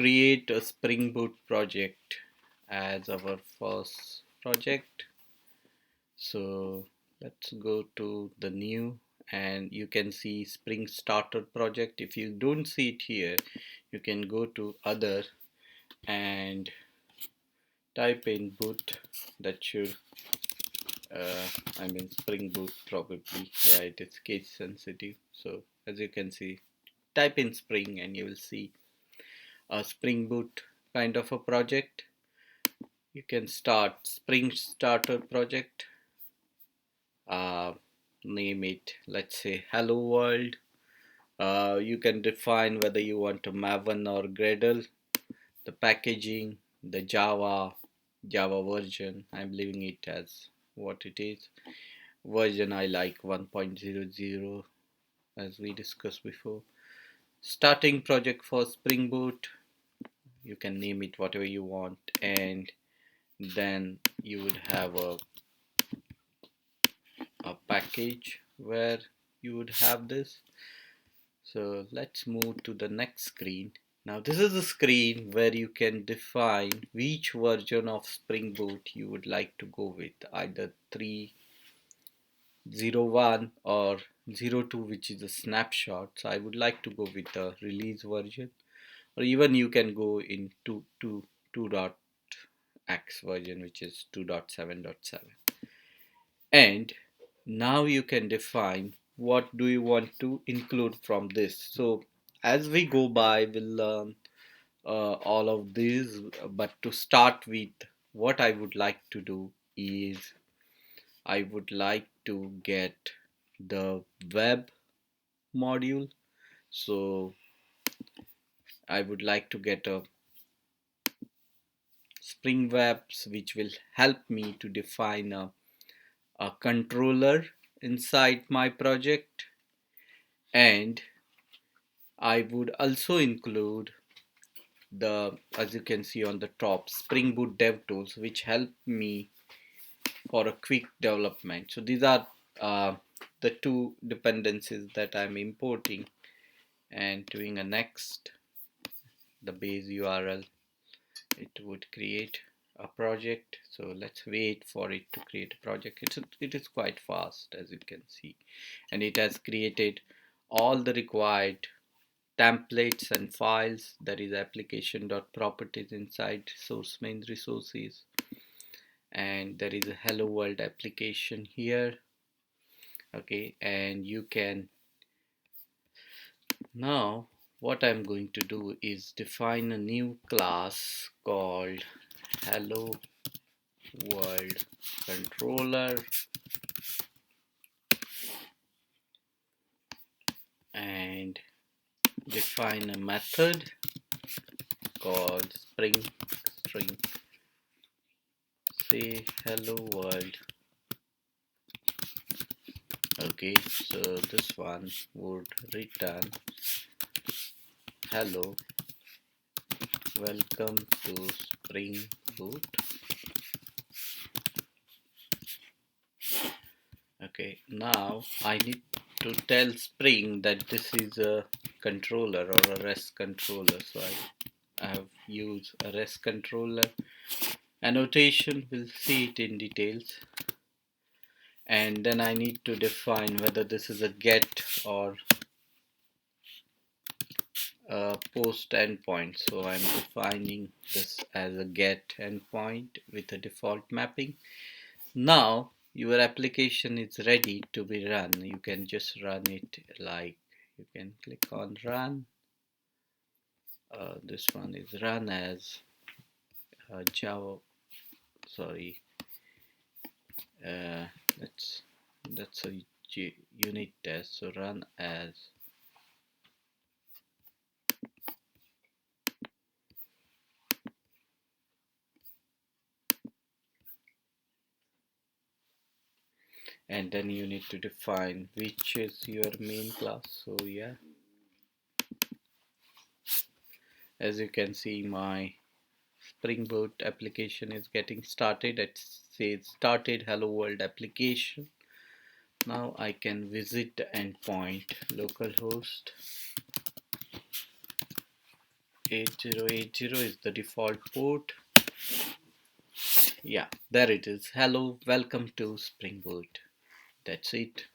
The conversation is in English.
create a Spring Boot project as our first project. So let's go to the new, and you can see Spring Starter project. If you don't see it here, you can go to other and type in boot. That should Spring Boot probably. Yeah, it is case sensitive. So as you can see, type in Spring and you will see a Spring Boot kind of a project. You can start Spring Starter project. Uh, Name it, let's say, Hello World. You can define whether you want a Maven or Gradle, the packaging, the Java version. I'm leaving it as what it is. Version I like 1.00 as we discussed before. Starting project for Spring Boot. You can name it whatever you want, and then you would have a package where you would have this. So let's move to the next screen. Now this is a screen where you can define which version of Spring Boot you would like to go with, either 3.0.1 or 0.2, which is a snapshot. So I would like to go with the release version, or even you can go in 2.x version, which is 2.7.7. And now you can define what do you want to include from this. So as we go by, we'll learn all of these, but to start with, what I would like to do is I would like to get the web module. So I would like to get a Spring Webs, which will help me to define a controller inside my project. And I would also include the, as you can see on the top, Spring Boot Dev Tools, which help me for a quick development. So these are the two dependencies that I'm importing and doing a next, the base URL. It would create a project. So let's wait for it to create a project. It is quite fast, as you can see, and it has created all the required templates and files. There is application.properties inside source main resources, and there is a hello world application here. Okay, and you can, now what I'm going to do is define a new class called hello world controller, and define a method called string say hello world. Okay, so this one would return hello, welcome to Spring Boot. Okay, now I need to tell Spring that this is a controller or a REST controller. So I have used a REST controller. Annotation, we'll see it in details. And then I need to define whether this is a get or a post endpoint. So I'm defining this as a get endpoint with a default mapping. Now your application is ready to be run. You can just run it, like you can click on run. This one is run as Java, sorry, uh, that's a unit test. So run as and then you need to define which is your main class. So yeah, as you can see, my Spring Boot application is getting started. It says started hello world application. Now I can visit the endpoint localhost 8080 is the default port. Yeah, there it is. Hello, welcome to Spring Boot. That's it.